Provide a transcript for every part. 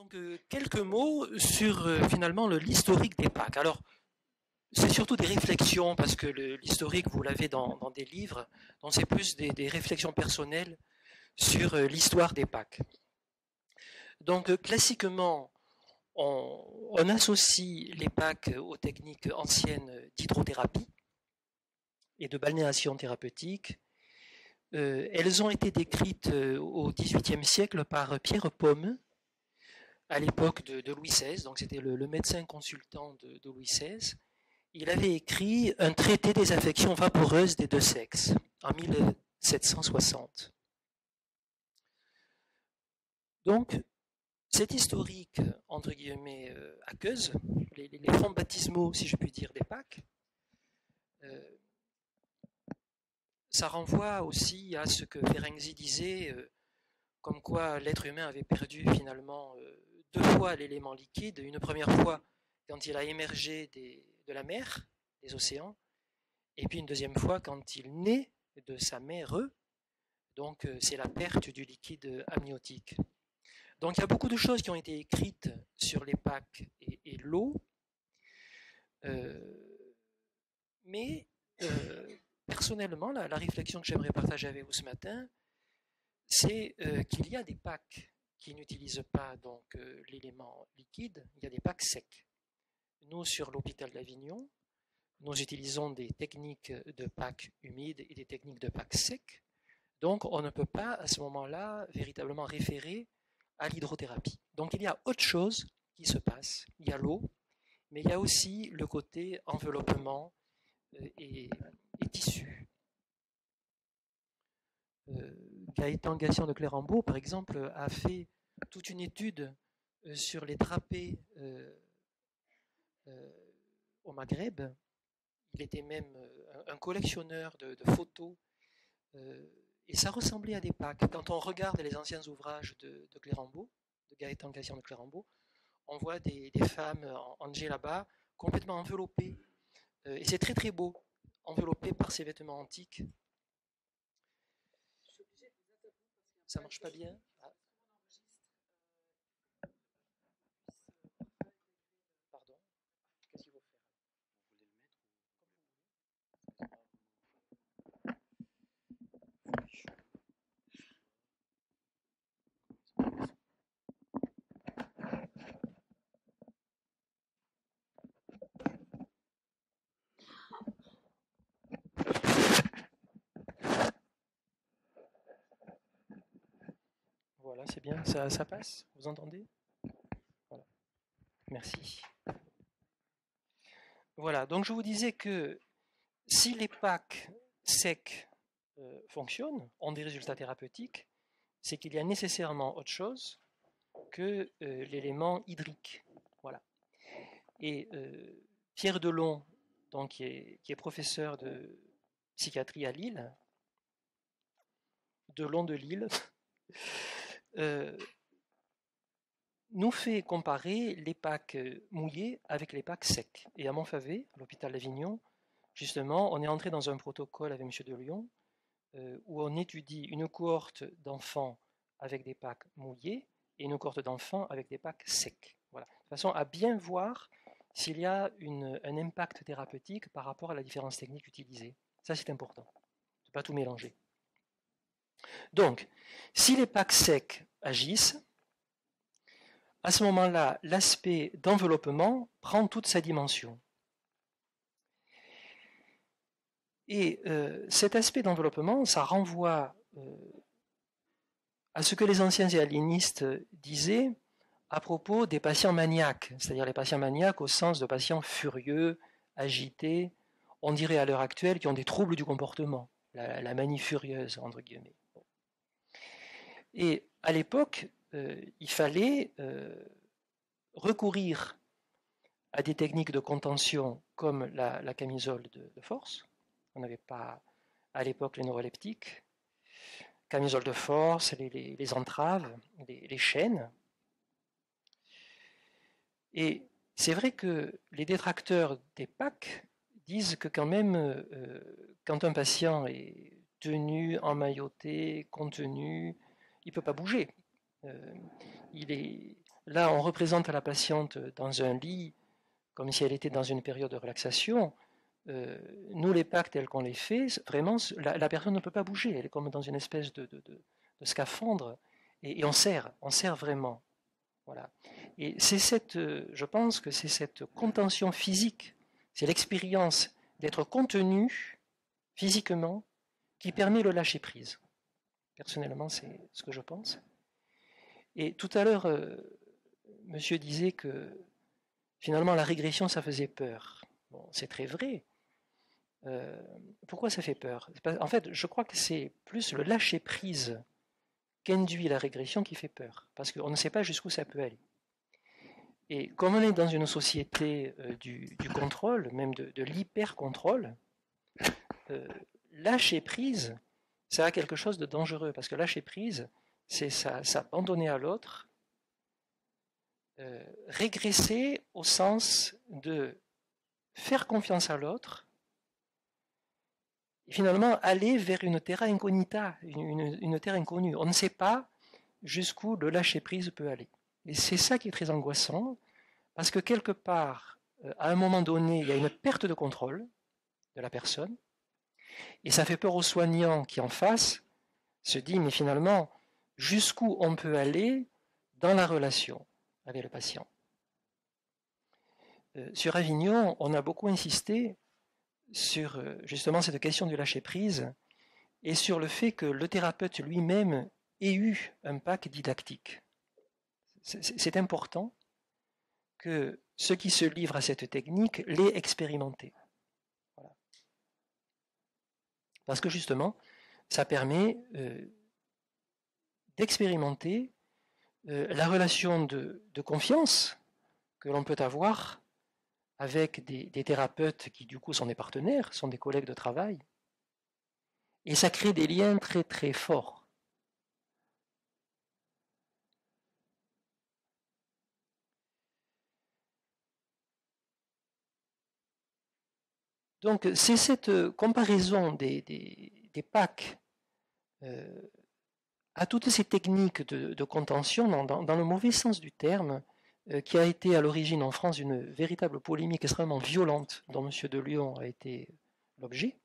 Donc, quelques mots sur finalement l'historique des Pâques. Alors, c'est surtout des réflexions, parce que l'historique, vous l'avez dans des livres, donc c'est plus des réflexions personnelles sur l'histoire des Pâques. Donc, classiquement, on associe les Pâques aux techniques anciennes d'hydrothérapie et de balnéation thérapeutique. Elles ont été décrites au XVIIIe siècle par Pierre Pomme, à l'époque de Louis XVI, donc c'était le médecin consultant de Louis XVI. Il avait écrit un traité des affections vaporeuses des deux sexes en 1760. Donc, cet historique, entre guillemets, aqueuse, les fonds baptismaux, si je puis dire, des Pâques, ça renvoie aussi à ce que Ferenczi disait, comme quoi l'être humain avait perdu finalement deux fois l'élément liquide, une première fois quand il a émergé de la mer, des océans, et puis une deuxième fois quand il naît de sa mère, donc c'est la perte du liquide amniotique. Donc il y a beaucoup de choses qui ont été écrites sur les Pâques et l'eau, mais personnellement, la réflexion que j'aimerais partager avec vous ce matin, c'est qu'il y a des Pâques qui n'utilisent pas donc l'élément liquide, il y a des Pâques secs. Nous, sur l'hôpital d'Avignon, nous utilisons des techniques de Pâques humides et des techniques de Pâques secs. Donc, on ne peut pas, à ce moment-là, véritablement référer à l'hydrothérapie. Donc, il y a autre chose qui se passe. Il y a l'eau, mais il y a aussi le côté enveloppement et tissu. Gaëtan Gassian de Clérambault, par exemple, a fait toute une étude sur les drapés au Maghreb. Il était même un collectionneur de photos et ça ressemblait à des Pâques. Quand on regarde les anciens ouvrages de Clérambault, de Gaëtan Gassian de Clérambault, on voit des femmes en djellaba complètement enveloppées. Et c'est très très beau, enveloppées par ces vêtements antiques. Ça marche pas bien? Ah. Pardon? Qu'est-ce qu'il faut faire? Voilà, c'est bien, ça passe? Vous entendez? Voilà. Merci. Voilà, donc je vous disais que si les Pâques secs fonctionnent, ont des résultats thérapeutiques, c'est qu'il y a nécessairement autre chose que l'élément hydrique. Voilà. Et Pierre Delon, donc, qui est professeur de psychiatrie à Lille, Delon de Lille, nous fait comparer les Pâques mouillés avec les Pâques secs. Et à Montfavet, à l'hôpital d'Avignon, justement, on est entré dans un protocole avec M. de Lyon où on étudie une cohorte d'enfants avec des Pâques mouillés et une cohorte d'enfants avec des Pâques secs. Voilà. De façon à bien voir s'il y a un impact thérapeutique par rapport à la différence technique utilisée. Ça, c'est important, de ne pas tout mélanger. Donc, si les Pâques secs agissent, à ce moment-là, l'aspect d'enveloppement prend toute sa dimension. Et cet aspect d'enveloppement, ça renvoie à ce que les anciens aliénistes disaient à propos des patients maniaques, c'est-à-dire les patients maniaques au sens de patients furieux, agités, on dirait à l'heure actuelle, qui ont des troubles du comportement, la manie furieuse, entre guillemets. Et à l'époque, il fallait recourir à des techniques de contention comme la camisole de force. On n'avait pas à l'époque les neuroleptiques, camisole de force, les entraves, les chaînes. Et c'est vrai que les détracteurs des Pâques disent que quand même, quand un patient est tenu, emmailloté, contenu, il ne peut pas bouger. Il est là, on représente la patiente dans un lit, comme si elle était dans une période de relaxation. Nous, les packs tels qu'on les fait, vraiment, la personne ne peut pas bouger. Elle est comme dans une espèce de scaphandre, et on serre vraiment. Voilà. Et c'est je pense que c'est cette contention physique, c'est l'expérience d'être contenu physiquement qui permet le lâcher prise. Personnellement, c'est ce que je pense. Et tout à l'heure, monsieur disait que finalement la régression, ça faisait peur. Bon, c'est très vrai. Pourquoi ça fait peur? En fait, je crois que c'est plus le lâcher prise qu'induit la régression qui fait peur, parce qu'on ne sait pas jusqu'où ça peut aller. Et comme on est dans une société du contrôle, même de l'hyper-contrôle, lâcher prise, ça a quelque chose de dangereux, parce que lâcher prise, c'est s'abandonner à l'autre, régresser au sens de faire confiance à l'autre, et finalement aller vers une terra incognita, une terre inconnue. On ne sait pas jusqu'où le lâcher prise peut aller. Et c'est ça qui est très angoissant, parce que quelque part, à un moment donné, il y a une perte de contrôle de la personne, et ça fait peur aux soignants qui en face se disent, mais finalement, jusqu'où on peut aller dans la relation avec le patient. Sur Avignon, on a beaucoup insisté sur justement cette question du lâcher-prise et sur le fait que le thérapeute lui-même ait eu un pack didactique. C'est important que ceux qui se livrent à cette technique l'aient expérimenté. Voilà. Parce que justement, ça permet d'expérimenter la relation de confiance que l'on peut avoir avec des thérapeutes qui du coup sont des partenaires, sont des collègues de travail. Et ça crée des liens très très forts. Donc c'est cette comparaison des packs à toutes ces techniques de contention, dans le mauvais sens du terme, qui a été à l'origine en France une véritable polémique extrêmement violente dont M. de Lyon a été l'objet,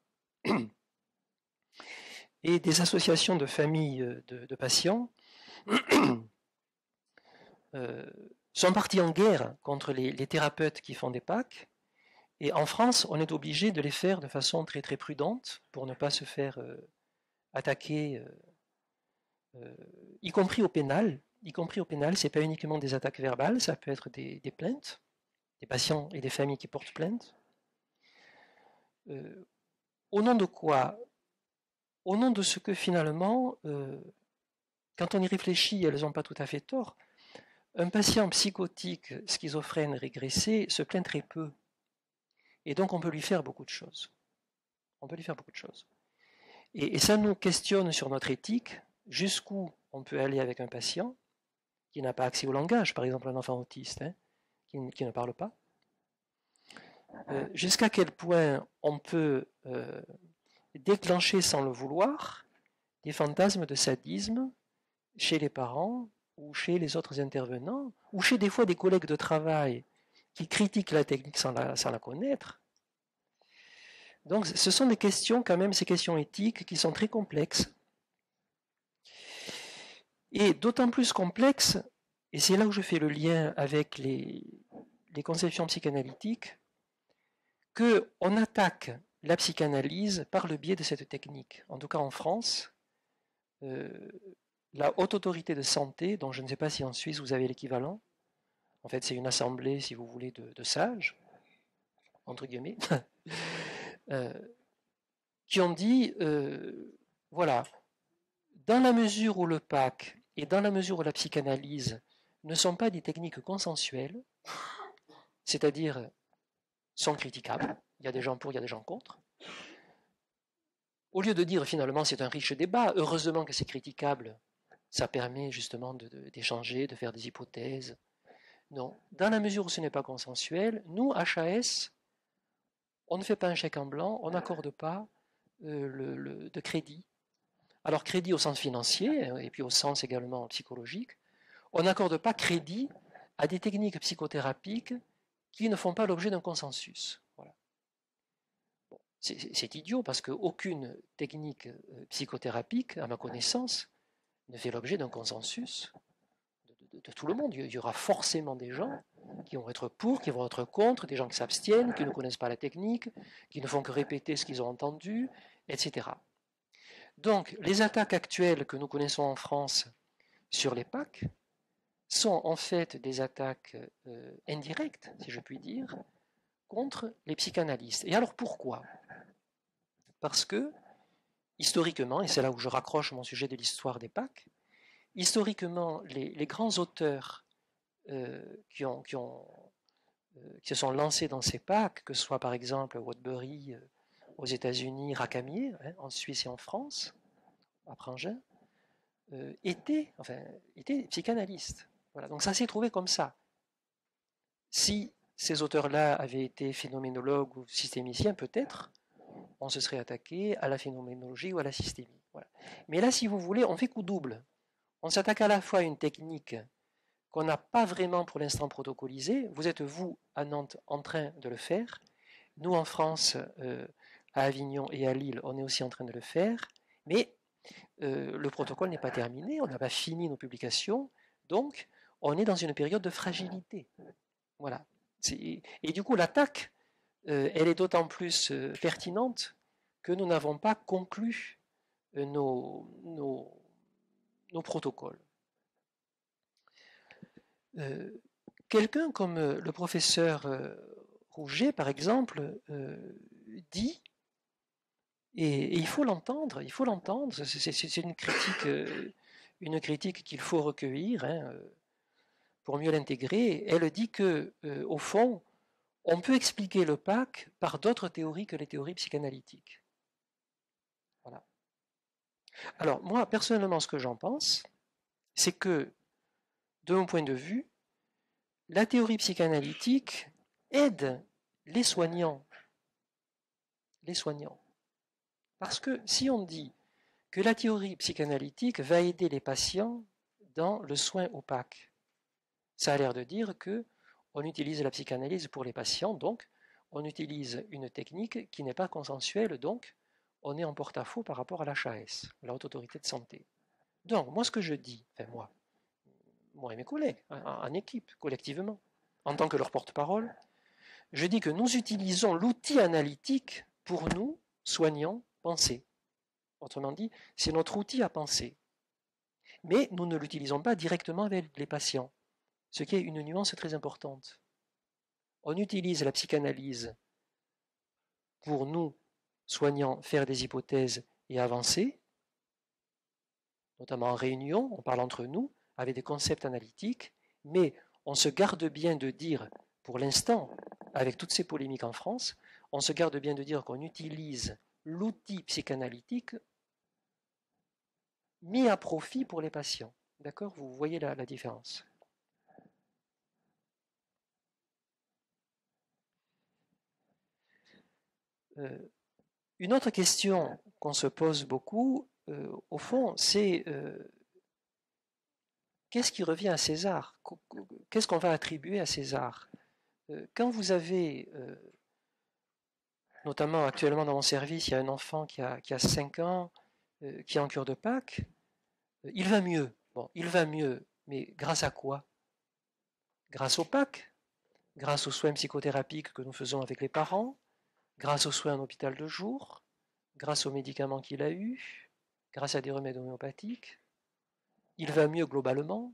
et des associations de familles de patients sont partis en guerre contre les thérapeutes qui font des packs. Et en France, on est obligé de les faire de façon très très prudente pour ne pas se faire attaquer, y compris au pénal. Y compris au pénal, c'est pas uniquement des attaques verbales, ça peut être des plaintes, des patients et des familles qui portent plainte. Au nom de quoi? Au nom de ce que finalement, quand on y réfléchit, elles n'ont pas tout à fait tort. Un patient psychotique, schizophrène, régressé, se plaint très peu. Et donc on peut lui faire beaucoup de choses. On peut lui faire beaucoup de choses. Et ça nous questionne sur notre éthique, jusqu'où on peut aller avec un patient qui n'a pas accès au langage, par exemple un enfant autiste, hein, qui ne parle pas. Jusqu'à quel point on peut déclencher sans le vouloir des fantasmes de sadisme chez les parents ou chez les autres intervenants, ou chez des fois des collègues de travail qui critiquent la technique sans la connaître. Donc ce sont des questions quand même, ces questions éthiques qui sont très complexes. Et d'autant plus complexes, et c'est là où je fais le lien avec les conceptions psychanalytiques, qu'on attaque la psychanalyse par le biais de cette technique. En tout cas en France, la Haute Autorité de Santé, dont je ne sais pas si en Suisse vous avez l'équivalent, en fait c'est une assemblée, si vous voulez, de sages, entre guillemets, qui ont dit, voilà, dans la mesure où le PAC et dans la mesure où la psychanalyse ne sont pas des techniques consensuelles, c'est-à-dire sont critiquables, il y a des gens pour, il y a des gens contre, au lieu de dire finalement c'est un riche débat, heureusement que c'est critiquable, ça permet justement d'échanger, de faire des hypothèses. Non, dans la mesure où ce n'est pas consensuel, nous, HAS, on ne fait pas un chèque en blanc, on n'accorde pas de crédit. Alors crédit au sens financier, et puis au sens également psychologique, on n'accorde pas crédit à des techniques psychothérapiques qui ne font pas l'objet d'un consensus. Voilà. Bon, c'est idiot parce qu'aucune technique psychothérapique, à ma connaissance, ne fait l'objet d'un consensus de tout le monde. Il y aura forcément des gens qui vont être pour, qui vont être contre, des gens qui s'abstiennent, qui ne connaissent pas la technique, qui ne font que répéter ce qu'ils ont entendu, etc. Donc, les attaques actuelles que nous connaissons en France sur les PAC sont en fait des attaques indirectes, si je puis dire, contre les psychanalystes. Et alors pourquoi? Parce que, historiquement, et c'est là où je raccroche mon sujet de l'histoire des PAC, historiquement, les grands auteurs qui se sont lancés dans ces PAC, que ce soit par exemple Woodbury aux États-Unis, Racamier, en Suisse et en France, à Prangin, étaient psychanalystes. Voilà. Donc ça s'est trouvé comme ça. Si ces auteurs-là avaient été phénoménologues ou systémiciens, peut-être, on se serait attaqué à la phénoménologie ou à la systémie. Voilà. Mais là, si vous voulez, on fait coup double. On s'attaque à la fois à une technique qu'on n'a pas vraiment pour l'instant protocolisée. Vous êtes, vous, à Nantes, en train de le faire. Nous, en France, à Avignon et à Lille, on est aussi en train de le faire. Mais le protocole n'est pas terminé, on n'a pas fini nos publications. Donc, on est dans une période de fragilité. Voilà. Et du coup, l'attaque, elle est d'autant plus pertinente que nous n'avons pas conclu nos protocoles. Quelqu'un comme le professeur Rouget, par exemple, dit, et il faut l'entendre, c'est une critique qu'il faut recueillir pour mieux l'intégrer. Elle dit que, au fond, on peut expliquer le PAC par d'autres théories que les théories psychanalytiques. Voilà. Alors, moi, personnellement, ce que j'en pense, c'est que, de mon point de vue, la théorie psychanalytique aide les soignants. Les soignants. Parce que si on dit que la théorie psychanalytique va aider les patients dans le soin au PAC, ça a l'air de dire que on utilise la psychanalyse pour les patients, donc on utilise une technique qui n'est pas consensuelle, donc on est en porte-à-faux par rapport à l'HAS, la Haute Autorité de Santé. Donc, moi, ce que je dis, moi et mes collègues, en équipe, collectivement, en tant que leur porte-parole, je dis que nous utilisons l'outil analytique pour nous, soignants, penser. Autrement dit, c'est notre outil à penser. Mais nous ne l'utilisons pas directement avec les patients, ce qui est une nuance très importante. On utilise la psychanalyse pour nous, soignants, faire des hypothèses et avancer, notamment en réunion, on parle entre nous, avec des concepts analytiques, mais on se garde bien de dire, pour l'instant, avec toutes ces polémiques en France, on se garde bien de dire qu'on utilise l'outil psychanalytique mis à profit pour les patients. D'accord? Vous voyez la différence. Une autre question qu'on se pose beaucoup, au fond, c'est qu'est-ce qui revient à César? Qu'est-ce qu'on va attribuer à César? Quand vous avez, notamment actuellement dans mon service, il y a un enfant qui a 5 ans, qui est en cure de Pâques, il va mieux. Bon, il va mieux, mais grâce à quoi? Grâce au Pâques, grâce aux soins psychothérapiques que nous faisons avec les parents, grâce aux soins en hôpital de jour, grâce aux médicaments qu'il a eus, grâce à des remèdes homéopathiques. Il va mieux globalement.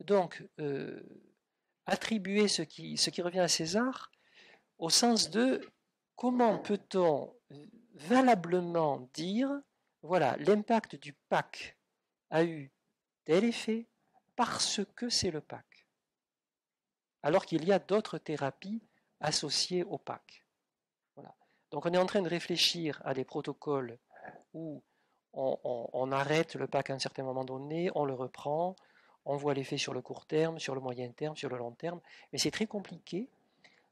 Donc, attribuer ce qui revient à César au sens de comment peut-on valablement dire, voilà, l'impact du PAC a eu tel effet parce que c'est le PAC, alors qu'il y a d'autres thérapies associées au PAC. Voilà. Donc on est en train de réfléchir à des protocoles où on arrête le PAC à un certain moment donné, on le reprend, on voit l'effet sur le court terme, sur le moyen terme, sur le long terme, mais c'est très compliqué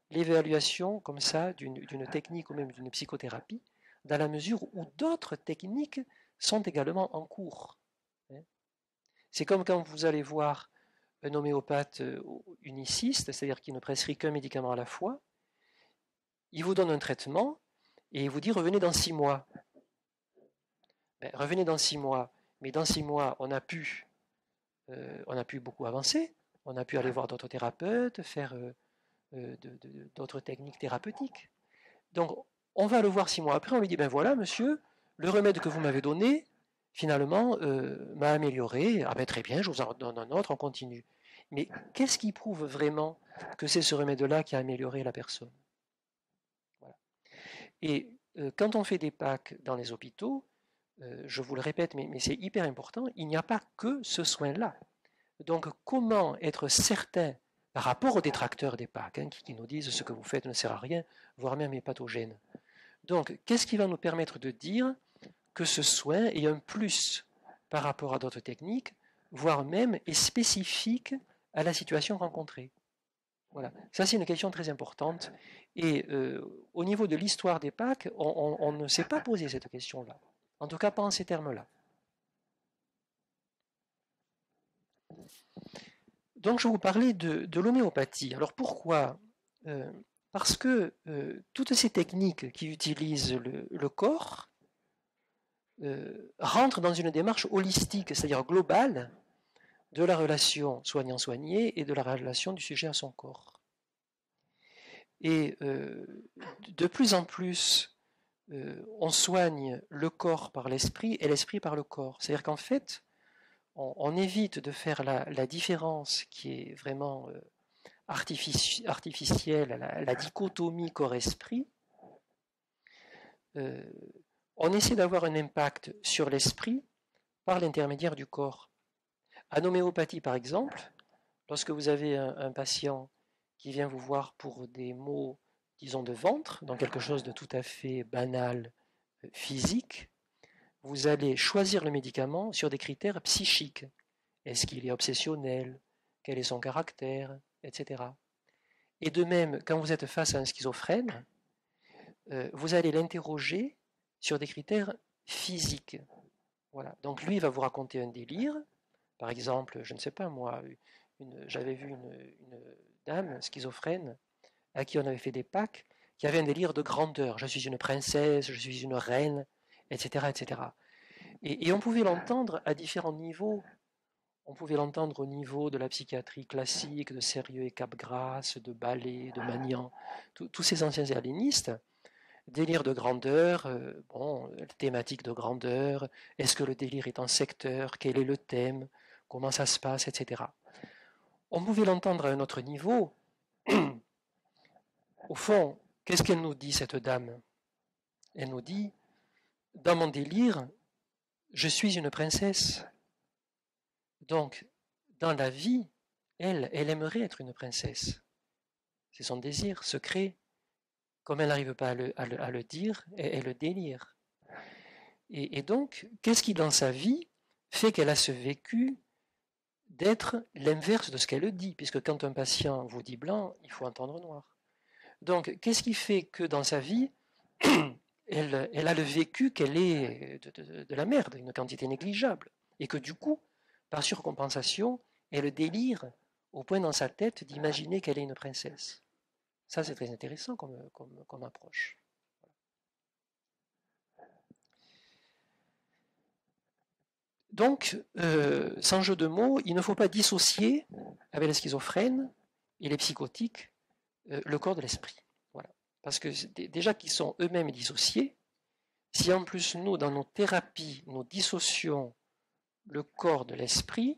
l'évaluation comme ça d'une technique ou même d'une psychothérapie, dans la mesure où d'autres techniques sont également en cours. C'est comme quand vous allez voir un homéopathe uniciste, c'est-à-dire qui ne prescrit qu'un médicament à la fois, il vous donne un traitement et il vous dit revenez dans 6 mois. Ben, revenez dans 6 mois, mais dans 6 mois, on a pu beaucoup avancer, on a pu aller voir d'autres thérapeutes, faire d'autres techniques thérapeutiques. Donc, on va le voir 6 mois après, on lui dit, ben voilà, monsieur, le remède que vous m'avez donné, finalement, m'a amélioré. Ah ben très bien, je vous en donne un autre, on continue. Mais qu'est-ce qui prouve vraiment que c'est ce remède-là qui a amélioré la personne? Voilà. Et quand on fait des PAC dans les hôpitaux, je vous le répète, mais c'est hyper important, il n'y a pas que ce soin-là. Donc, comment être certain par rapport aux détracteurs des PAC, hein, qui nous disent ce que vous faites ne sert à rien, voire même est pathogène. Donc, qu'est-ce qui va nous permettre de dire que ce soin est un plus par rapport à d'autres techniques, voire même est spécifique à la situation rencontrée? Voilà, ça c'est une question très importante. Et au niveau de l'histoire des PAC, on ne s'est pas posé cette question-là. En tout cas, pas en ces termes-là. Donc, je vais vous parler de l'homéopathie. Alors, pourquoi parce que toutes ces techniques qui utilisent le corps rentrent dans une démarche holistique, c'est-à-dire globale, de la relation soignant-soigné et de la relation du sujet à son corps. Et de plus en plus, on soigne le corps par l'esprit et l'esprit par le corps. C'est-à-dire qu'en fait, on évite de faire la différence qui est vraiment artificielle, la dichotomie corps-esprit. On essaie d'avoir un impact sur l'esprit par l'intermédiaire du corps. En homéopathie, par exemple, lorsque vous avez un patient qui vient vous voir pour des maux, disons, de ventre, donc quelque chose de tout à fait banal, physique, vous allez choisir le médicament sur des critères psychiques. Est-ce qu'il est obsessionnel? Quel est son caractère? Etc. Et de même, quand vous êtes face à un schizophrène, vous allez l'interroger sur des critères physiques. Voilà. Donc lui, il va vous raconter un délire. Par exemple, je ne sais pas moi, j'avais vu une dame schizophrène à qui on avait fait des PAC, qui avait un délire de grandeur. Je suis une princesse, je suis une reine, etc. etc. Et on pouvait l'entendre à différents niveaux. On pouvait l'entendre au niveau de la psychiatrie classique, de Sérieux et Capgras, de Ballet, de Magnan, tous ces anciens hellénistes. Délire de grandeur, thématique de grandeur, est-ce que le délire est en secteur, quel est le thème, comment ça se passe, etc. On pouvait l'entendre à un autre niveau. Au fond, qu'est-ce qu'elle nous dit, cette dame? Elle nous dit, dans mon délire, je suis une princesse. Donc, dans la vie, elle aimerait être une princesse. C'est son désir secret. Comme elle n'arrive pas à le dire, elle le délire. Et donc, qu'est-ce qui dans sa vie fait qu'elle a ce vécu d'être l'inverse de ce qu'elle dit? Puisque quand un patient vous dit blanc, il faut entendre noir. Donc, qu'est-ce qui fait que dans sa vie, elle a le vécu qu'elle est de la merde, une quantité négligeable, et que du coup, par surcompensation, elle délire au point dans sa tête d'imaginer qu'elle est une princesse. Ça, c'est très intéressant comme approche. Donc, sans jeu de mots, il ne faut pas dissocier avec les schizophrènes et les psychotiques le corps de l'esprit. Voilà. Parce que déjà qu'ils sont eux-mêmes dissociés, si en plus nous, dans nos thérapies, nous dissocions le corps de l'esprit,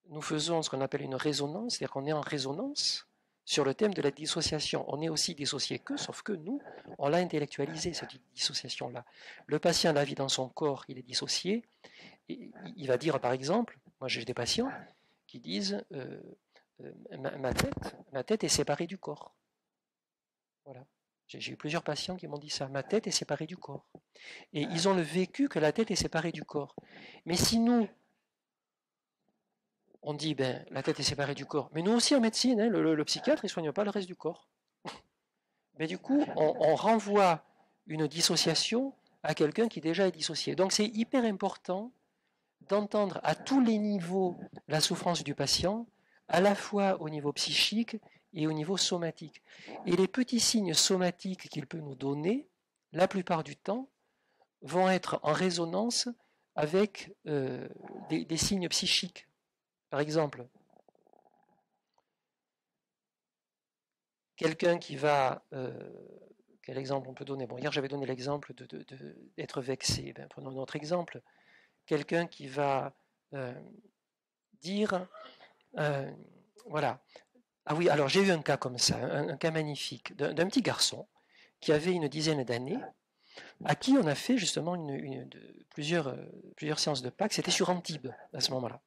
nous faisons ce qu'on appelle une résonance, c'est-à-dire qu'on est en résonance sur le thème de la dissociation. On est aussi dissocié qu'eux, sauf que nous, on l'a intellectualisé, cette dissociation-là. Le patient la vit dans son corps, il est dissocié. Et il va dire, par exemple, moi j'ai des patients qui disent ma tête est séparée du corps. Voilà. J'ai eu plusieurs patients qui m'ont dit ça. Ma tête est séparée du corps. Et ils ont le vécu que la tête est séparée du corps. Mais si nous, on dit, ben, la tête est séparée du corps. Mais nous aussi en médecine, hein, le psychiatre, il ne soigne pas le reste du corps. Mais du coup, on renvoie une dissociation à quelqu'un qui déjà est dissocié. Donc c'est hyper important d'entendre à tous les niveaux la souffrance du patient à la fois au niveau psychique et au niveau somatique. Et les petits signes somatiques qu'il peut nous donner, la plupart du temps, vont être en résonance avec des signes psychiques. Par exemple, quelqu'un qui va... quel exemple on peut donner? Bon, hier j'avais donné l'exemple d'être vexé. Ben, prenons un autre exemple. Quelqu'un qui va dire... voilà. Ah oui, alors j'ai eu un cas comme ça, un cas magnifique, d'un petit garçon qui avait une dizaine d'années, à qui on a fait justement plusieurs séances de Pâques. C'était sur Antibes à ce moment-là.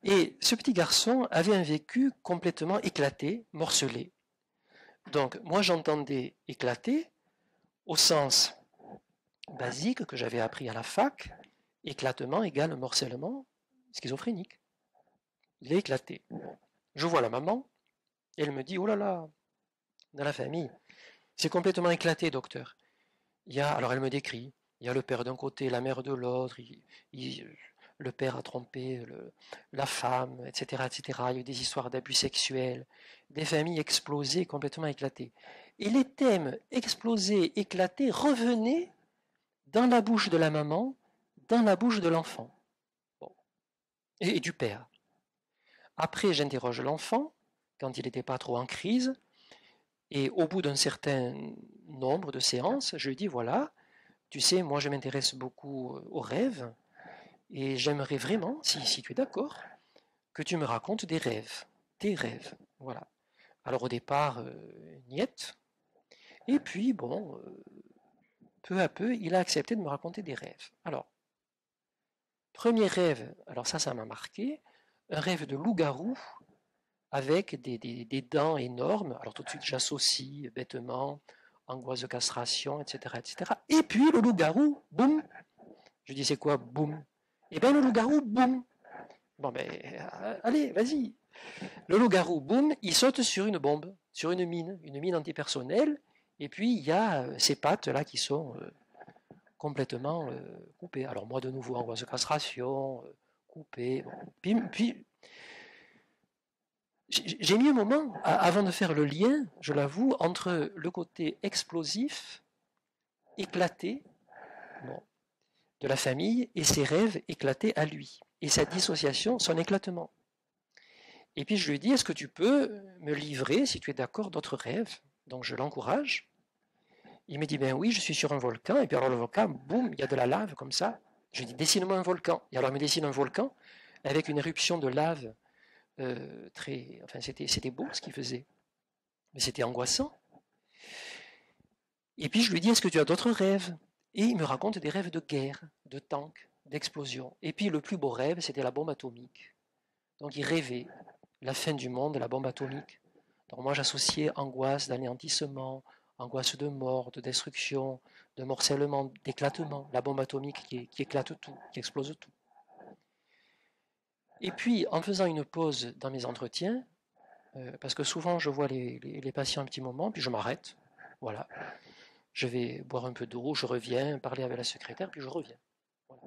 Et ce petit garçon avait un vécu complètement éclaté, morcelé. Donc moi j'entendais éclater au sens basique que j'avais appris à la fac, éclatement égale morcellement schizophrénique. Il est éclaté. Je vois la maman, et elle me dit, oh là là, dans la famille, c'est complètement éclaté, docteur. Alors elle me décrit, il y a le père d'un côté, la mère de l'autre, le père a trompé la femme, etc., etc. Il y a eu des histoires d'abus sexuels, des familles explosées, complètement éclatées. Et les thèmes explosés, éclatés, revenaient dans la bouche de la maman, dans la bouche de l'enfant. Bon. Et du père. Après, j'interroge l'enfant, quand il n'était pas trop en crise, et au bout d'un certain nombre de séances, je lui dis, voilà, tu sais, moi je m'intéresse beaucoup aux rêves, et j'aimerais vraiment, si tu es d'accord, que tu me racontes des rêves, tes rêves. Voilà. Alors au départ, niet. Et puis, bon, peu à peu, il a accepté de me raconter des rêves. Alors, premier rêve, alors ça m'a marqué, un rêve de loup-garou avec des dents énormes. Alors tout de suite, j'associe bêtement angoisse de castration, etc., etc. Et puis le loup-garou, boum. Je dis, c'est quoi, boum? Eh bien, le loup-garou, boum. Bon, ben, allez, vas-y. Le loup-garou, boum, il saute sur une bombe, sur une mine antipersonnelle, et puis il y a ces pattes là qui sont complètement coupées. Alors moi, de nouveau, angoisse de castration, coupée. Bon. Puis j'ai mis un moment avant de faire le lien, je l'avoue, entre le côté explosif, éclaté, bon, de la famille et ses rêves éclatés à lui, et sa dissociation, son éclatement. Et puis je lui dis, est-ce que tu peux me livrer, si tu es d'accord, d'autres rêves? Donc je l'encourage. Il me dit, ben oui, je suis sur un volcan, et puis alors le volcan, boum, il y a de la lave comme ça. Je lui dis, dessine-moi un volcan. Et alors il me dessine un volcan avec une éruption de lave enfin c'était beau ce qu'il faisait, mais c'était angoissant. Et puis je lui dis, est-ce que tu as d'autres rêves? Et il me raconte des rêves de guerre, de tanks, d'explosions. Et puis le plus beau rêve, c'était la bombe atomique. Donc il rêvait la fin du monde, la bombe atomique. Donc moi j'associais angoisse d'anéantissement, angoisse de mort, de destruction, de morcellement, d'éclatement, la bombe atomique qui éclate tout, qui explose tout. Et puis en faisant une pause dans mes entretiens, parce que souvent je vois les patients un petit moment, puis je m'arrête, voilà. Je vais boire un peu d'eau, je reviens, parler avec la secrétaire, puis je reviens. Voilà.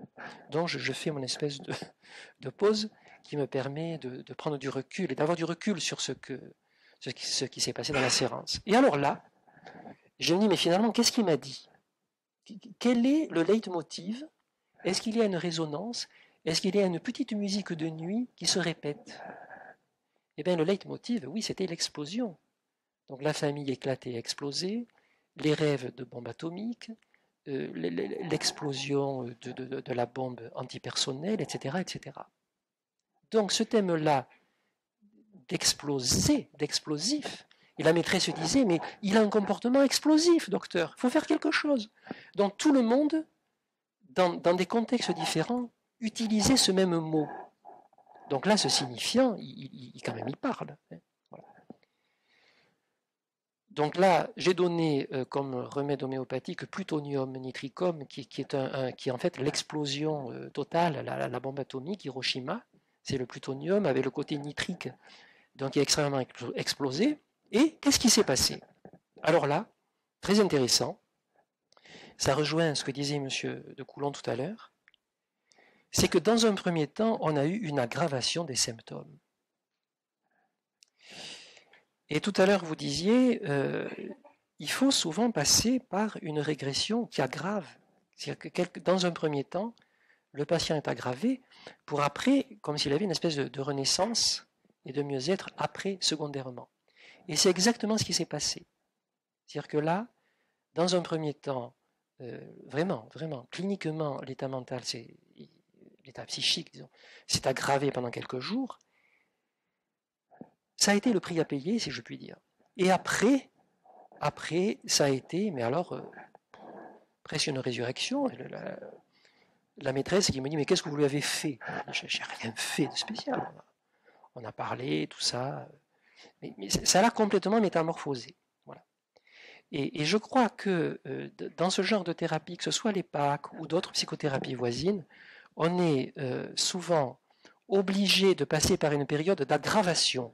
Donc je fais mon espèce de pause qui me permet de prendre du recul et d'avoir du recul sur ce qui s'est passé dans la séance. Et alors là, je me dis, mais finalement, qu'est-ce qu'il m'a dit? Quel est le leitmotiv? Est-ce qu'il y a une résonance? Est-ce qu'il y a une petite musique de nuit qui se répète? Eh bien, le leitmotiv, oui, c'était l'explosion. Donc la famille éclatée, explosée, les rêves de bombes atomiques, l'explosion de la bombe antipersonnelle, etc., etc. Donc ce thème-là d'explosif, et la maîtresse disait, mais il a un comportement explosif, docteur, il faut faire quelque chose. Donc tout le monde, dans des contextes différents, utilisait ce même mot. Donc là, ce signifiant, quand même, il parle. Voilà. Donc là, j'ai donné comme remède homéopathique plutonium nitricum, qui est en fait l'explosion totale, la bombe atomique, Hiroshima. C'est le plutonium avec le côté nitrique, donc qui est extrêmement explosé. Et qu'est-ce qui s'est passé? Alors là, très intéressant, ça rejoint ce que disait M. de Coulon tout à l'heure, c'est que dans un premier temps, on a eu une aggravation des symptômes. Et tout à l'heure, vous disiez, il faut souvent passer par une régression qui aggrave. C'est-à-dire que dans un premier temps, le patient est aggravé pour après, comme s'il avait une espèce de renaissance et de mieux-être après, secondairement. Et c'est exactement ce qui s'est passé. C'est-à-dire que là, dans un premier temps, vraiment, cliniquement, l'état mental, l'état psychique, disons, s'est aggravé pendant quelques jours. Ça a été le prix à payer, si je puis dire. Et après, ça a été, mais alors, presque une résurrection. La maîtresse qui me dit, mais qu'est-ce que vous lui avez fait? J'ai rien fait de spécial. On a parlé, tout ça. Mais ça l'a complètement métamorphosé. Voilà. Et je crois que dans ce genre de thérapie, que ce soit les PAC ou d'autres psychothérapies voisines, on est souvent obligé de passer par une période d'aggravation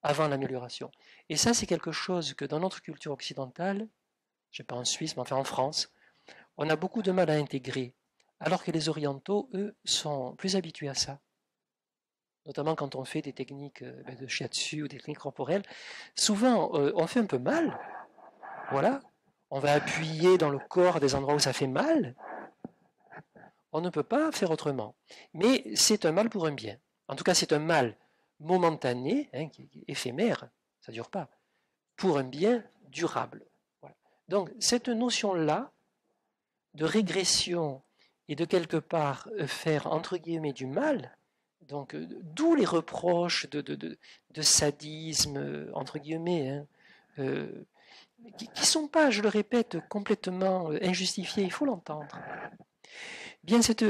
avant l'amélioration. Et ça, c'est quelque chose que dans notre culture occidentale, je ne sais pas en Suisse, mais enfin en France, on a beaucoup de mal à intégrer, alors que les orientaux, eux, sont plus habitués à ça. Notamment quand on fait des techniques de shiatsu ou des techniques corporelles, souvent on fait un peu mal, voilà, on va appuyer dans le corps à des endroits où ça fait mal, on ne peut pas faire autrement. Mais c'est un mal pour un bien. En tout cas, c'est un mal momentané, hein, qui est éphémère, ça ne dure pas, pour un bien durable. Voilà. Donc, cette notion-là de régression et de quelque part faire, entre guillemets, du mal, donc d'où les reproches de sadisme, entre guillemets, hein, qui ne sont pas, je le répète, complètement injustifiés, il faut l'entendre. Bien, cette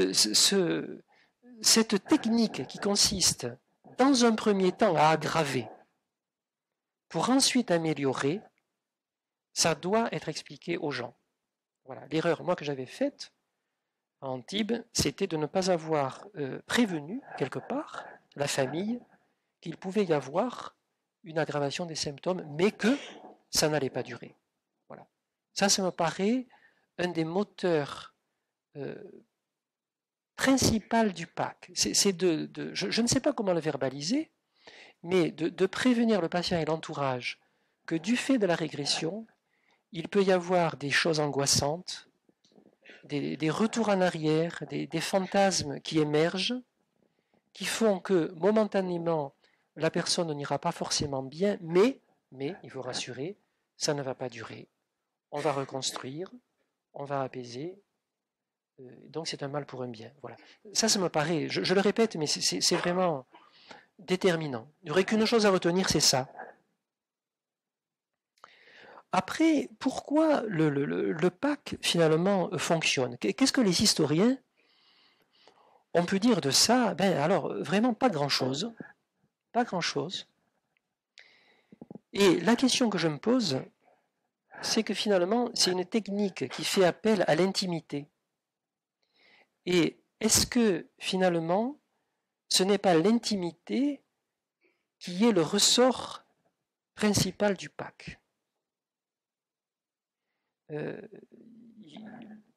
technique qui consiste, dans un premier temps, à aggraver, pour ensuite améliorer, ça doit être expliqué aux gens. Voilà. L'erreur, moi, que j'avais faite à Antibes, c'était de ne pas avoir prévenu, quelque part, la famille, qu'il pouvait y avoir une aggravation des symptômes, mais que ça n'allait pas durer. Voilà. Ça me paraît un des moteurs principal du PAC. Je ne sais pas comment le verbaliser, mais de prévenir le patient et l'entourage que du fait de la régression, il peut y avoir des choses angoissantes, des retours en arrière, des fantasmes qui émergent, qui font que momentanément, la personne n'ira pas forcément bien, mais, il faut rassurer, ça ne va pas durer. On va reconstruire, on va apaiser, donc c'est un mal pour un bien. Voilà. Ça me paraît, je le répète, mais c'est vraiment déterminant. Il n'y aurait qu'une chose à retenir, c'est ça. Après, pourquoi le PAC finalement fonctionne? Qu'est-ce que les historiens ont pu dire de ça? Ben alors, vraiment pas grand-chose. Pas grand-chose. Et la question que je me pose, c'est que finalement, c'est une technique qui fait appel à l'intimité. Et est-ce que finalement, ce n'est pas l'intimité qui est le ressort principal du PAC?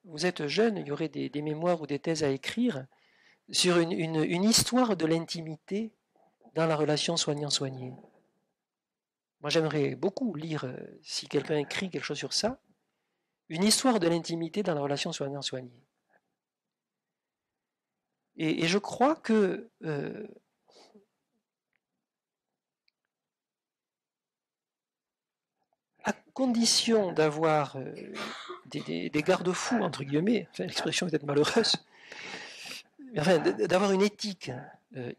Vous êtes jeune, il y aurait des mémoires ou des thèses à écrire sur une histoire de l'intimité dans la relation soignant-soigné. Moi, j'aimerais beaucoup lire, si quelqu'un écrit quelque chose sur ça, une histoire de l'intimité dans la relation soignant-soigné. Et je crois que à condition d'avoir des garde-fous, entre guillemets, enfin, l'expression est peut-être malheureuse, mais enfin, d'avoir une éthique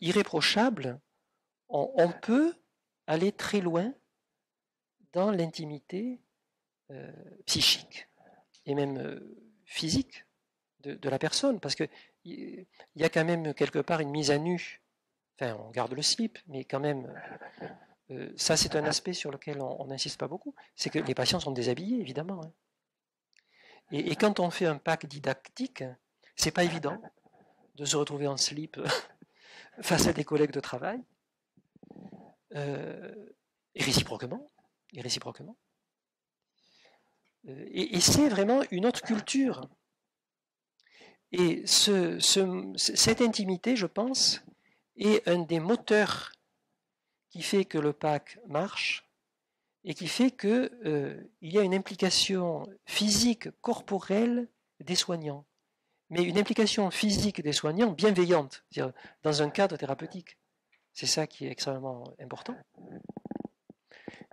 irréprochable, on peut aller très loin dans l'intimité psychique et même physique de la personne, parce qu'il y a quand même quelque part une mise à nu. Enfin, on garde le slip, mais quand même, ça c'est un aspect sur lequel on n'insiste pas beaucoup, c'est que les patients sont déshabillés, évidemment. Hein. Et quand on fait un pack didactique, c'est pas évident de se retrouver en slip face à des collègues de travail, et réciproquement. Et c'est vraiment une autre culture. Et cette intimité, je pense, est un des moteurs qui fait que le PAC marche et qui fait qu'il y a une implication physique, corporelle des soignants, mais une implication physique des soignants bienveillante, c'est-à-dire dans un cadre thérapeutique. C'est ça qui est extrêmement important.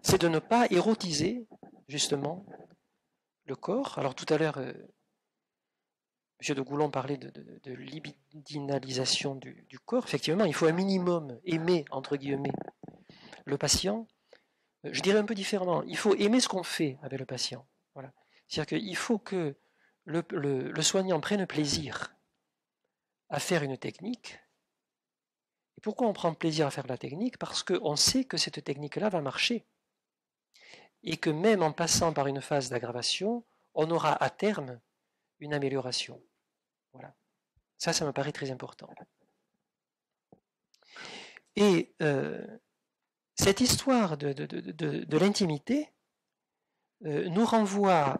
C'est de ne pas érotiser, justement, le corps. Alors tout à l'heure, M. de Goulon parlait de libidinalisation du corps. Effectivement, il faut un minimum aimer, entre guillemets, le patient. Je dirais un peu différemment. Il faut aimer ce qu'on fait avec le patient. Voilà. C'est-à-dire qu'il faut que le soignant prenne plaisir à faire une technique. Et pourquoi on prend plaisir à faire la technique? Parce qu'on sait que cette technique-là va marcher. Et que même en passant par une phase d'aggravation, on aura à terme une amélioration. Voilà. Ça me paraît très important. Et cette histoire de l'intimité nous renvoie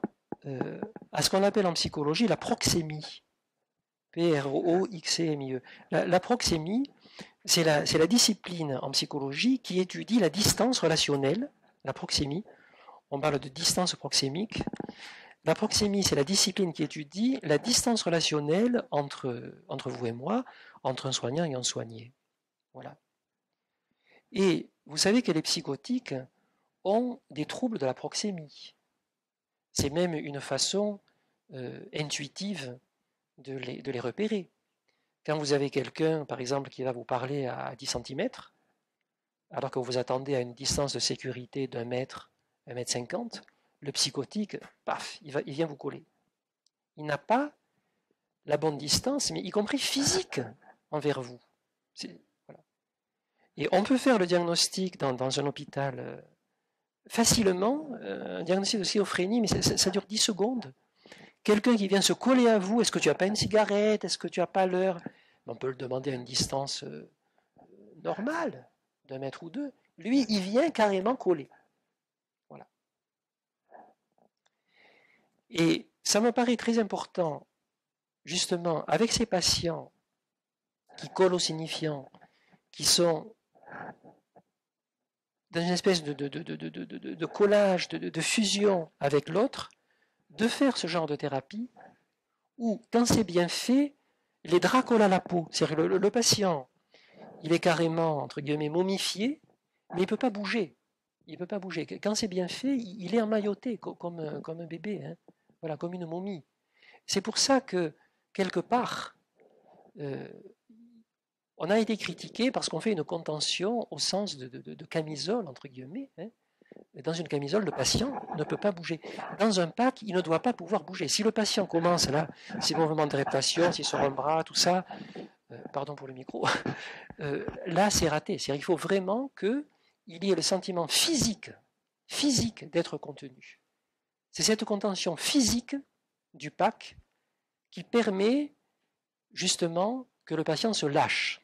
à ce qu'on appelle en psychologie la proxémie. P-R-O-X-E-M-I-E. La proxémie, c'est la discipline en psychologie qui étudie la distance relationnelle, la proxémie. On parle de distance proxémique. La proxémie, c'est la discipline qui étudie la distance relationnelle entre vous et moi, entre un soignant et un soigné. Voilà. Et vous savez que les psychotiques ont des troubles de la proxémie. C'est même une façon intuitive de les repérer. Quand vous avez quelqu'un, par exemple, qui va vous parler à 10 cm, alors que vous attendez à une distance de sécurité d'1 mètre, 1,50 m, le psychotique, paf, il vient vous coller. Il n'a pas la bonne distance, mais y compris physique, envers vous. Voilà. Et on peut faire le diagnostic dans un hôpital facilement, un diagnostic de schizophrénie, mais ça dure 10 secondes. Quelqu'un qui vient se coller à vous, est-ce que tu n'as pas une cigarette, est-ce que tu n'as pas l'heure? On peut le demander à une distance normale, d'1 mètre ou 2. Lui, il vient carrément coller. Voilà. Et ça me paraît très important, justement, avec ces patients qui collent au signifiant, qui sont dans une espèce de collage, de fusion avec l'autre, de faire ce genre de thérapie où, quand c'est bien fait, les draps collent à la peau. C'est-à-dire que le patient, il est carrément, entre guillemets, momifié, mais il ne peut pas bouger. Il ne peut pas bouger. Quand c'est bien fait, il est emmailloté comme un bébé, hein. Voilà, comme une momie. C'est pour ça que, quelque part, on a été critiqué parce qu'on fait une contention au sens de camisole, entre guillemets. Hein. Dans une camisole, le patient ne peut pas bouger. Dans un pack, il ne doit pas pouvoir bouger. Si le patient commence là, ses mouvements de répression, s'il sort un bras, tout ça, pardon pour le micro, là c'est raté. C'est-à-dire qu'il faut vraiment qu'il y ait le sentiment physique d'être contenu. C'est cette contention physique du pack qui permet justement que le patient se lâche.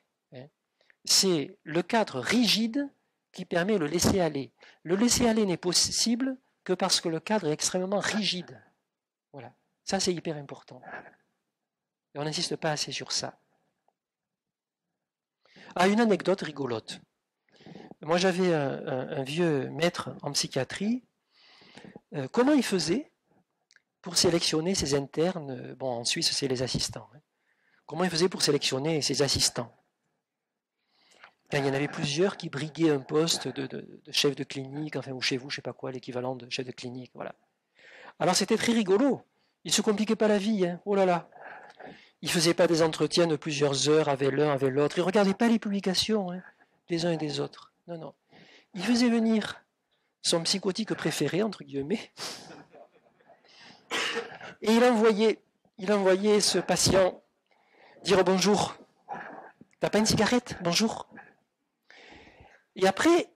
C'est le cadre rigide qui permet le laisser-aller. Le laisser-aller n'est possible que parce que le cadre est extrêmement rigide. Voilà. Ça, c'est hyper important. Et on n'insiste pas assez sur ça. Ah, une anecdote rigolote. Moi, j'avais un vieux maître en psychiatrie. Comment il faisait pour sélectionner ses internes? Bon, en Suisse, c'est les assistants. Hein. Comment il faisait pour sélectionner ses assistants? Quand il y en avait plusieurs qui briguaient un poste de chef de clinique, enfin, ou chez vous, je ne sais pas quoi, l'équivalent de chef de clinique, voilà. Alors c'était très rigolo. Il ne se compliquait pas la vie, hein. Oh là là. Il ne faisait pas des entretiens de plusieurs heures avec l'un, avec l'autre. Il ne regardait pas les publications, hein, des uns et des autres. Non, non. Il faisait venir son psychotique préféré, entre guillemets, et il envoyait ce patient dire bonjour. T'as pas une cigarette? Bonjour. Et après,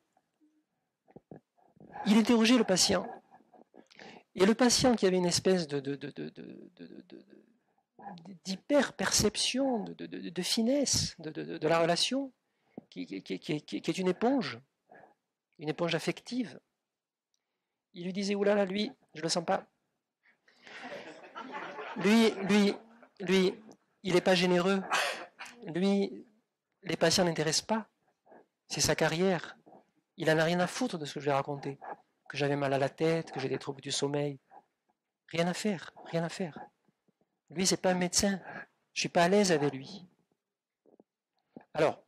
il interrogeait le patient. Et le patient qui avait une espèce d'hyper-perception, de finesse de la relation, qui est une éponge affective, il lui disait, oulala, lui, je ne le sens pas. Lui, il n'est pas généreux. Lui, les patients n'intéressent pas. C'est sa carrière. Il n'en a rien à foutre de ce que je vais raconter. que j'avais mal à la tête, que j'ai des troubles du sommeil. Rien à faire, rien à faire. Lui, c'est pas un médecin. Je suis pas à l'aise avec lui. Alors,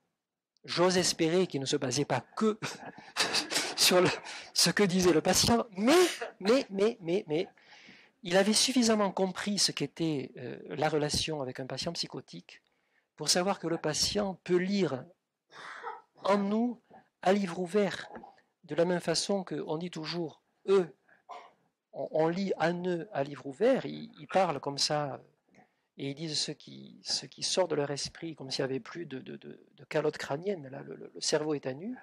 j'ose espérer qu'il ne se basait pas que sur ce que disait le patient, mais, il avait suffisamment compris ce qu'était la relation avec un patient psychotique pour savoir que le patient peut lire en nous à livre ouvert, de la même façon qu'on dit toujours eux, on lit à eux à livre ouvert, ils parlent comme ça et ils disent ce qui sort de leur esprit, comme s'il n'y avait plus de calotte crânienne, là, le cerveau est à nu.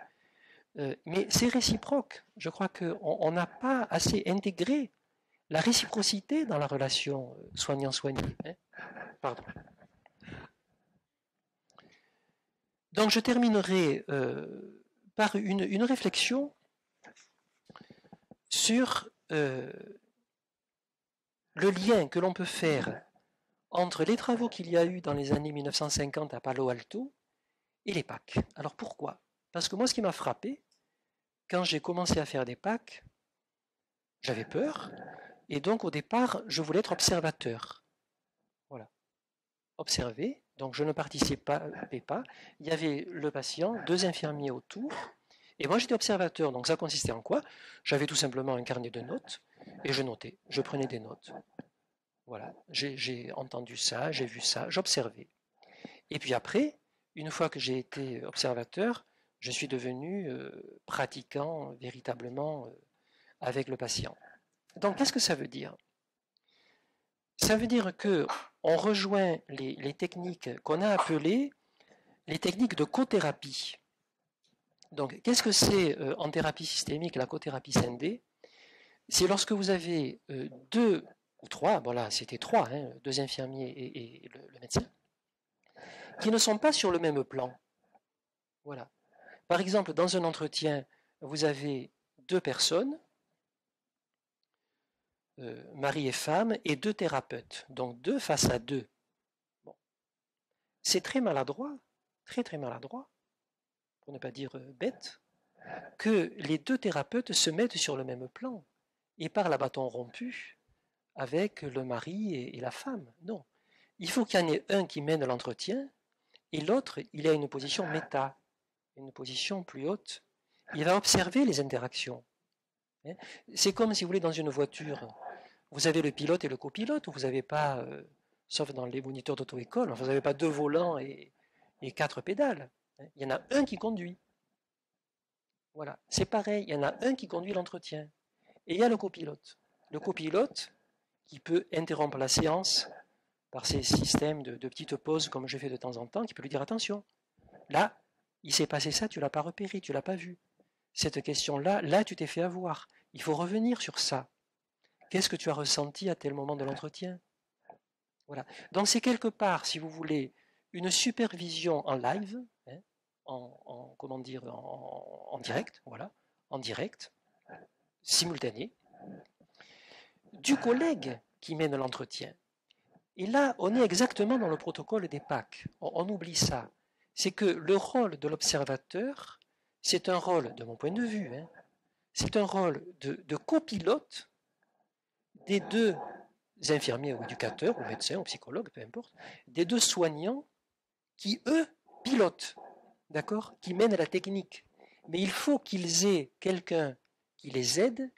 Mais c'est réciproque. Je crois qu'on n'a pas assez intégré la réciprocité dans la relation soignant-soigné. Hein. Pardon. Donc je terminerai par une réflexion sur le lien que l'on peut faire entre les travaux qu'il y a eu dans les années 1950 à Palo Alto et les PAC. Alors pourquoi? Parce que moi, ce qui m'a frappé, quand j'ai commencé à faire des PAC, j'avais peur, et donc au départ, je voulais être observateur. Voilà. Observer, donc je ne participais pas. Il y avait le patient, 2 infirmiers autour, et moi j'étais observateur. Donc ça consistait en quoi? J'avais tout simplement un carnet de notes, et je notais, je prenais des notes. Voilà, j'ai entendu ça, j'ai vu ça, j'observais. Et puis après, une fois que j'ai été observateur, je suis devenu pratiquant véritablement avec le patient. Donc, qu'est-ce que ça veut dire? Ça veut dire qu'on rejoint les techniques qu'on a appelées les techniques de cothérapie. Donc, qu'est-ce que c'est en thérapie systémique, la cothérapie scindée? C'est lorsque vous avez 2 ou 3, bon là c'était 3, 2 infirmiers et le médecin, qui ne sont pas sur le même plan. Voilà. Par exemple, dans un entretien, vous avez 2 personnes, mari et femme, et 2 thérapeutes, donc 2 face à 2. Bon. C'est très maladroit, très maladroit, pour ne pas dire bête, que les 2 thérapeutes se mettent sur le même plan et parlent à bâton rompu avec le mari et la femme. Non. Il faut qu'il y en ait un qui mène l'entretien et l'autre, il a une position méta, une position plus haute. Il va observer les interactions. C'est comme si vous voulez dans une voiture, vous avez le pilote et le copilote, vous n'avez pas, sauf dans les moniteurs d'auto-école, vous n'avez pas 2 volants et 4 pédales. Il y en a un qui conduit. Voilà, c'est pareil, il y en a un qui conduit l'entretien. Et il y a le copilote. Le copilote qui peut interrompre la séance par ces systèmes de petites pauses comme je fais de temps en temps, qui peut lui dire attention, là, il s'est passé ça, tu ne l'as pas repéré, tu ne l'as pas vu. Cette question-là, là, tu t'es fait avoir. Il faut revenir sur ça. Qu'est-ce que tu as ressenti à tel moment de l'entretien? Voilà. Donc c'est quelque part, si vous voulez, une supervision en live, comment dire, en direct, voilà, en direct, simultané, du collègue qui mène l'entretien. Et là, on est exactement dans le protocole des PAC. On oublie ça. C'est que le rôle de l'observateur, c'est un rôle, de mon point de vue, c'est un rôle de copilote des 2 infirmiers ou éducateurs, ou médecins, ou psychologues, peu importe, des 2 soignants qui, eux, pilotent, d'accord, qui mènent la technique. Mais il faut qu'ils aient quelqu'un qui les aide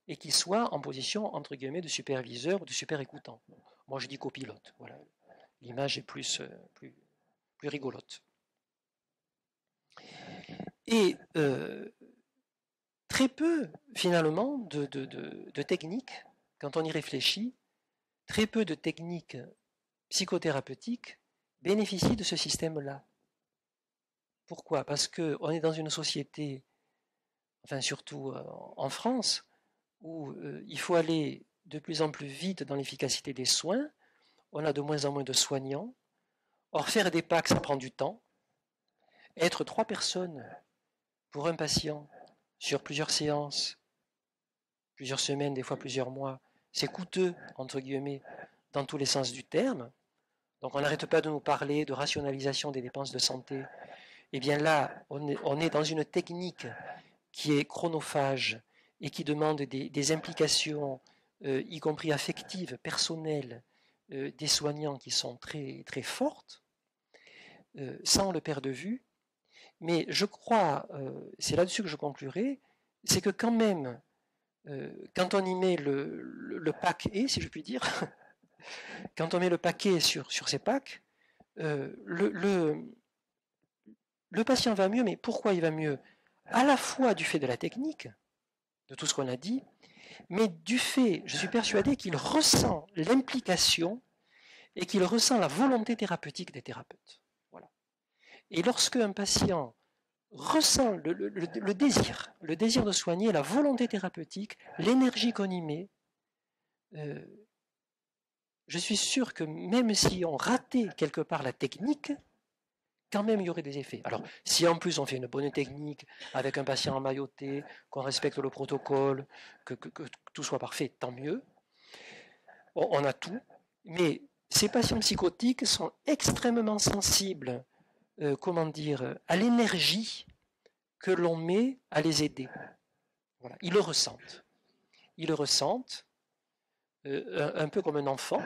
et qui soit en position, entre guillemets, de superviseur ou de super écoutant. Moi, je dis copilote. Voilà. L'image est plus rigolote. Et très peu, finalement, de techniques, quand on y réfléchit, très peu de techniques psychothérapeutiques bénéficient de ce système-là. Pourquoi? Parce qu'on est dans une société, enfin surtout en France, où il faut aller de plus en plus vite dans l'efficacité des soins, on a de moins en moins de soignants. Or, faire des PAC, ça prend du temps. Être 3 personnes pour un patient sur plusieurs séances, plusieurs semaines, des fois plusieurs mois, c'est coûteux, entre guillemets, dans tous les sens du terme. Donc on n'arrête pas de nous parler de rationalisation des dépenses de santé. Eh bien là, on est dans une technique qui est chronophage, et qui demandent des implications, y compris affectives, personnelles, des soignants qui sont très, très fortes, sans le perdre de vue. Mais je crois, c'est là-dessus que je conclurai, c'est que quand même, quand on y met le paquet, si je puis dire, quand on met le paquet sur ces packs, le patient va mieux, mais pourquoi il va mieux? À la fois du fait de la technique, de tout ce qu'on a dit, mais du fait, je suis persuadé qu'il ressent l'implication et qu'il ressent la volonté thérapeutique des thérapeutes. Voilà. Et lorsque un patient ressent le désir de soigner, la volonté thérapeutique, l'énergie qu'on y met, je suis sûr que même si on ratait quelque part la technique, quand même il y aurait des effets. Alors, si en plus on fait une bonne technique avec un patient emmailloté, qu'on respecte le protocole, que tout soit parfait, tant mieux. Bon, on a tout, mais ces patients psychotiques sont extrêmement sensibles, à l'énergie que l'on met à les aider. Voilà. Ils le ressentent. Ils le ressentent, un peu comme un enfant.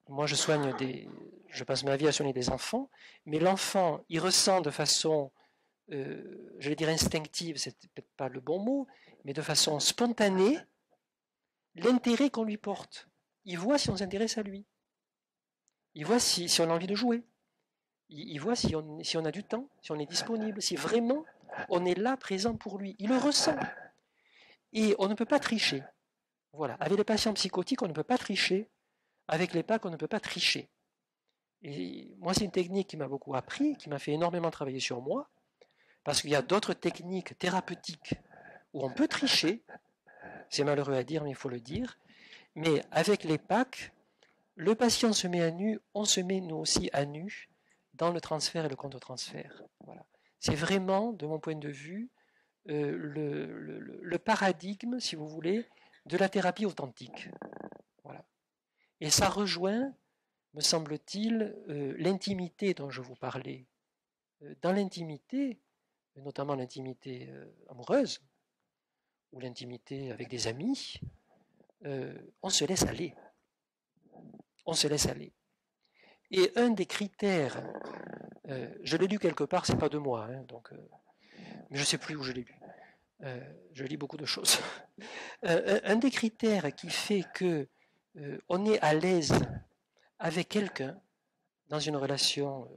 Moi, je passe ma vie à soigner des enfants, mais l'enfant, il ressent de façon, je vais dire instinctive, c'est peut-être pas le bon mot, mais de façon spontanée, l'intérêt qu'on lui porte. Il voit si on s'intéresse à lui. Il voit si on a envie de jouer. Il voit si on a du temps, si on est disponible, si vraiment on est là, présent pour lui. Il le ressent. Et on ne peut pas tricher. Voilà. Avec les patients psychotiques, on ne peut pas tricher. Avec les PAC, on ne peut pas tricher. Et moi, c'est une technique qui m'a beaucoup appris, qui m'a fait énormément travailler sur moi, parce qu'il y a d'autres techniques thérapeutiques où on peut tricher. C'est malheureux à dire, mais il faut le dire. Mais avec les PAC, le patient se met à nu, on se met nous aussi à nu dans le transfert et le contre-transfert. Voilà. C'est vraiment, de mon point de vue, le paradigme, si vous voulez, de la thérapie authentique. Voilà. Et ça rejoint, me semble-t-il, l'intimité dont je vous parlais. Dans l'intimité, notamment l'intimité amoureuse, ou l'intimité avec des amis, on se laisse aller. On se laisse aller. Et un des critères, je l'ai lu quelque part, c'est pas de moi, hein, donc, mais je ne sais plus où je l'ai lu. Je lis beaucoup de choses. Un des critères qui fait que on est à l'aise avec quelqu'un dans une relation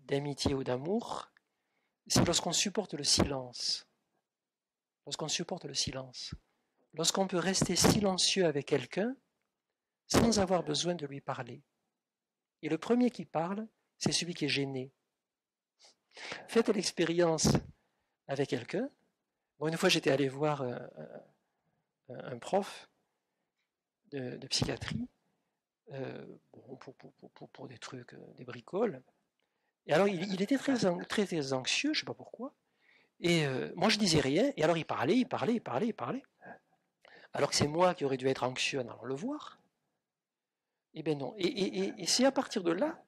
d'amitié ou d'amour, c'est lorsqu'on supporte le silence. Lorsqu'on supporte le silence. Lorsqu'on peut rester silencieux avec quelqu'un sans avoir besoin de lui parler. Et le premier qui parle, c'est celui qui est gêné. Faites l'expérience avec quelqu'un. Bon, une fois, j'étais allé voir un prof de psychiatrie pour des trucs, des bricoles. Et alors, il était très anxieux, je ne sais pas pourquoi. Et moi, je disais rien. Et alors, il parlait. Alors que c'est moi qui aurais dû être anxieux en allant le voir. Eh bien non. Et c'est à partir de là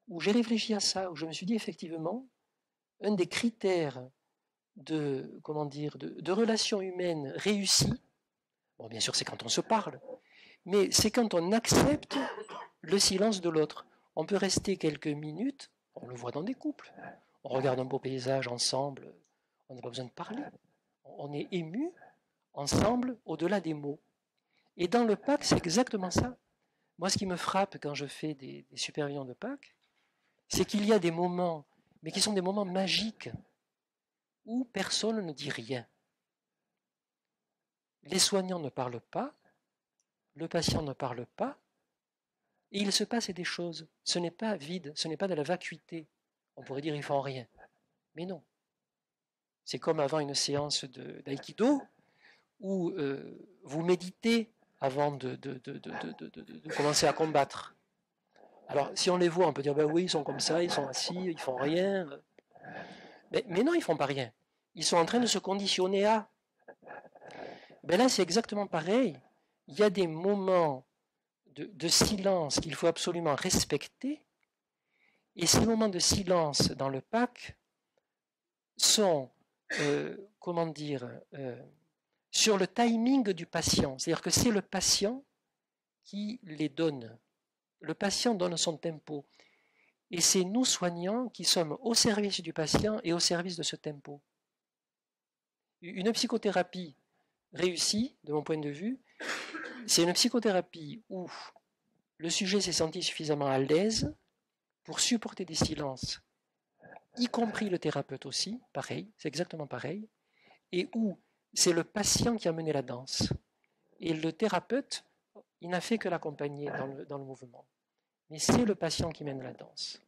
où j'ai réfléchi à ça, où je me suis dit effectivement, un des critères de relations humaines réussies, bon, bien sûr, c'est quand on se parle, mais c'est quand on accepte le silence de l'autre. On peut rester quelques minutes, on le voit dans des couples, on regarde un beau paysage ensemble, on n'a pas besoin de parler, on est ému ensemble au-delà des mots. Et dans le PAC, c'est exactement ça. Moi, ce qui me frappe quand je fais des supervisions de PAC, c'est qu'il y a des moments, mais qui sont des moments magiques, où personne ne dit rien. Les soignants ne parlent pas, le patient ne parle pas, et il se passe des choses. Ce n'est pas vide, ce n'est pas de la vacuité. On pourrait dire ils font rien. Mais non. C'est comme avant une séance d'aïkido, où vous méditez avant de commencer à combattre. Alors, si on les voit, on peut dire, ben oui, ils sont comme ça, ils sont assis, ils font rien. Mais non, ils font pas rien. Ils sont en train de se conditionner à. Ben là, c'est exactement pareil. Il y a des moments de silence qu'il faut absolument respecter. Et ces moments de silence dans le PAC sont comment dire, sur le timing du patient. C'est-à-dire que c'est le patient qui les donne. Le patient donne son tempo. Et c'est nous, soignants, qui sommes au service du patient et au service de ce tempo. Une psychothérapie réussie, de mon point de vue, c'est une psychothérapie où le sujet s'est senti suffisamment à l'aise pour supporter des silences, y compris le thérapeute aussi, pareil, c'est exactement pareil, et où c'est le patient qui a mené la danse. Et le thérapeute, il n'a fait que l'accompagner dans le mouvement. Mais c'est le patient qui mène la danse.